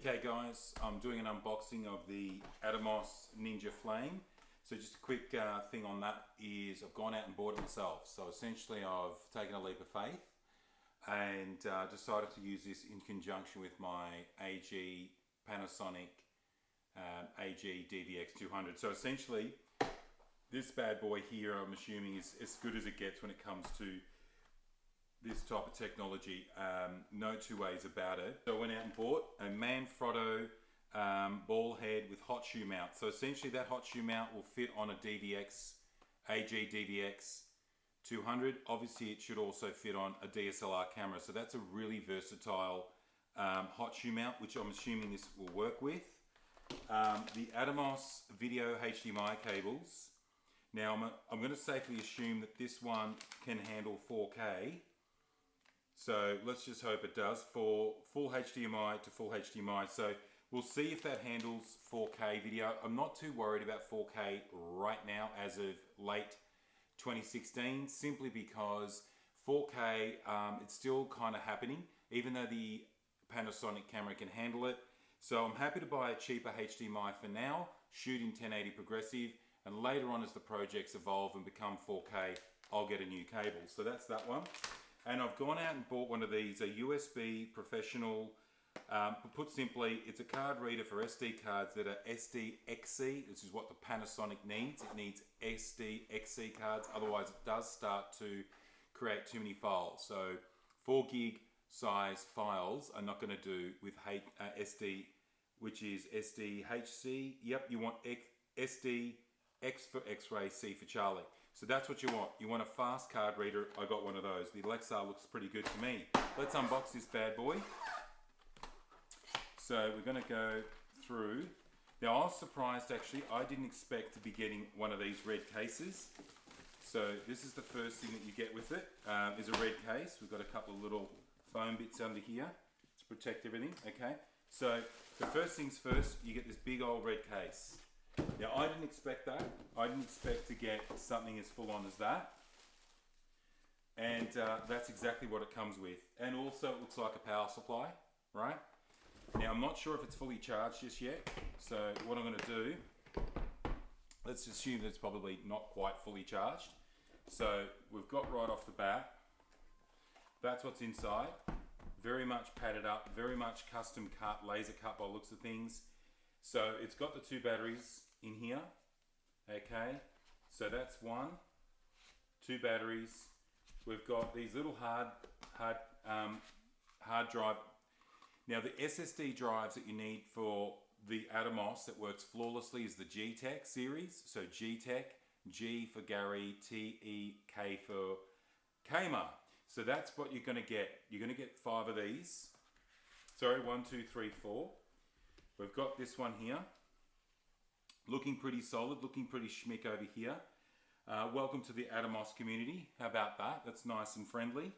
Okay guys, I'm doing an unboxing of the Atomos Ninja Flame. So just a quick thing on that is I've gone out and bought it myself. So essentially I've taken a leap of faith and decided to use this in conjunction with my AG Panasonic AG DVX200. So essentially this bad boy here, I'm assuming, is as good as it gets when it comes to this type of technology. No two ways about it. So I went out and bought a Manfrotto ball head with hot shoe mount. So essentially that hot shoe mount will fit on a DVX, AG DVX 200. Obviously it should also fit on a DSLR camera. So that's a really versatile hot shoe mount, which I'm assuming this will work with. The Atomos video HDMI cables. Now I'm going to safely assume that this one can handle 4K. So let's just hope it does for full HDMI to full HDMI. So we'll see if that handles 4K video. I'm not too worried about 4K right now as of late 2016, simply because 4K, it's still kind of happening, even though the Panasonic camera can handle it. So I'm happy to buy a cheaper HDMI for now, shoot in 1080 progressive, and later on as the projects evolve and become 4K, I'll get a new cable. So that's that one. And I've gone out and bought one of these, a USB professional, put simply, it's a card reader for SD cards that are SDXC. This is what the Panasonic needs. It needs SDXC cards, otherwise it does start to create too many files. So 4 gig size files are not going to do with SD, which is SDHC. Yep, you want SD, X for X-ray, C for Charlie. So that's what you want. You want a fast card reader. I got one of those. The Lexar looks pretty good to me. Let's unbox this bad boy. So we're going to go through. Now I was surprised actually. I didn't expect to be getting one of these red cases. So this is the first thing that you get with it, is a red case. We've got a couple of little foam bits under here to protect everything. Okay. So the first things first, you get this big old red case. Now I didn't expect that. I didn't expect to get something as full on as that. And that's exactly what it comes with. And also it looks like a power supply, right? Now I'm not sure if it's fully charged just yet. So what I'm going to do, let's assume that it's probably not quite fully charged. So we've got right off the bat, that's what's inside. Very much padded up, very much custom cut, laser cut by the looks of things. So it's got the 2 batteries in here, okay, so that's 1, 2 batteries. We've got these little hard drive. Now the SSD drives that you need for the Atomos that works flawlessly is the G-Tech series. So G-Tech, G for Gary, T-E-K for Kmart. So that's what you're going to get. You're going to get 5 of these. Sorry, 1, 2, 3, 4. We've got this one here, looking pretty solid, looking pretty schmick over here. Welcome to the Atomos community. How about that? That's nice and friendly.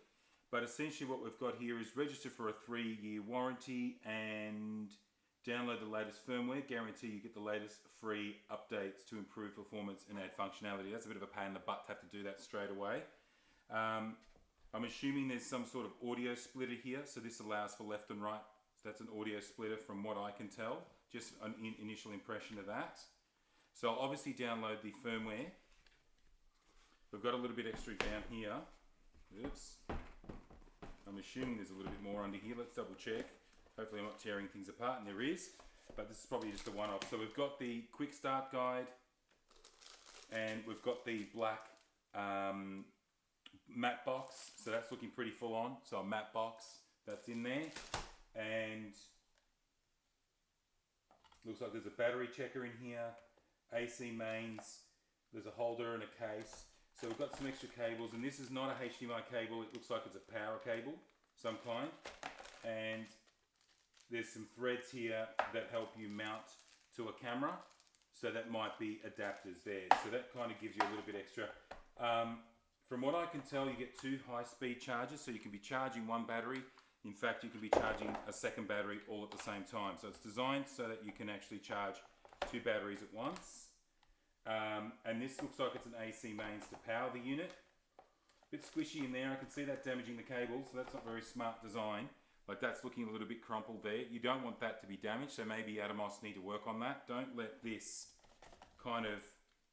But essentially what we've got here is register for a 3-year warranty and download the latest firmware. Guarantee you get the latest free updates to improve performance and add functionality. That's a bit of a pain in the butt to have to do that straight away. I'm assuming there's some sort of audio splitter here, so this allows for left and right. That's an audio splitter from what I can tell, just an initial impression of that. So I'll obviously download the firmware. We've got a little bit extra down here. Oops. I'm assuming there's a little bit more under here. Let's double check. Hopefully I'm not tearing things apart, and there is. But this is probably just a one-off. So we've got the quick start guide, and we've got the black matte box. So that's looking pretty full on. So a matte box that's in there. And looks like there's a battery checker in here, AC mains, there's a holder and a case. So we've got some extra cables, and this is not a HDMI cable, it looks like it's a power cable, some kind. And there's some threads here that help you mount to a camera. So that might be adapters there. So that kind of gives you a little bit extra. From what I can tell, you get 2 high-speed chargers, so you can be charging 1 battery. In fact, you can be charging a second battery all at the same time. So it's designed so that you can actually charge 2 batteries at once. And this looks like it's an AC mains to power the unit. A bit squishy in there. I can see that damaging the cable, so that's not very smart design. Like that's looking a little bit crumpled there. You don't want that to be damaged, so maybe Atomos need to work on that. Don't let this kind of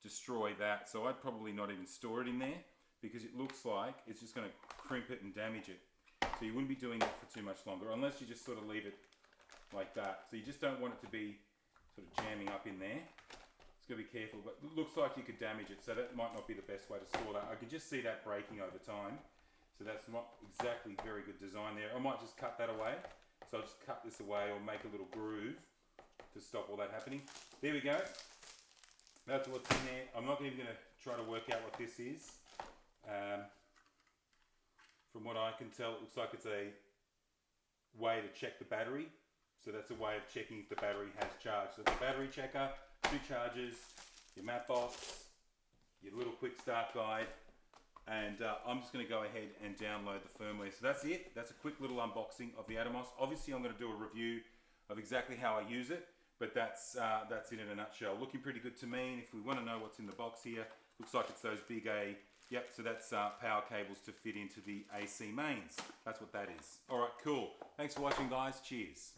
destroy that. So I'd probably not even store it in there because it looks like it's just going to crimp it and damage it. So you wouldn't be doing that for too much longer unless you just sort of leave it like that. So you just don't want it to be sort of jamming up in there. It's got to be careful, but it looks like you could damage it, so that might not be the best way to store that. I can just see that breaking over time, so that's not exactly very good design there. I might just cut that away. So I'll just cut this away or make a little groove to stop all that happening. There we go. That's what's in there. I'm not even going to try to work out what this is. From what I can tell, it looks like it's a way to check the battery. So that's a way of checking if the battery has charge. So the battery checker, 2 chargers, your map box, your little quick start guide, and I'm just going to go ahead and download the firmware. So that's it. That's a quick little unboxing of the Atomos. Obviously I'm going to do a review of exactly how I use it, but that's it in a nutshell. Looking pretty good to me, and if we want to know what's in the box here, looks like it's those big yep, so that's power cables to fit into the AC mains. That's what that is. Alright, cool. Thanks for watching, guys. Cheers.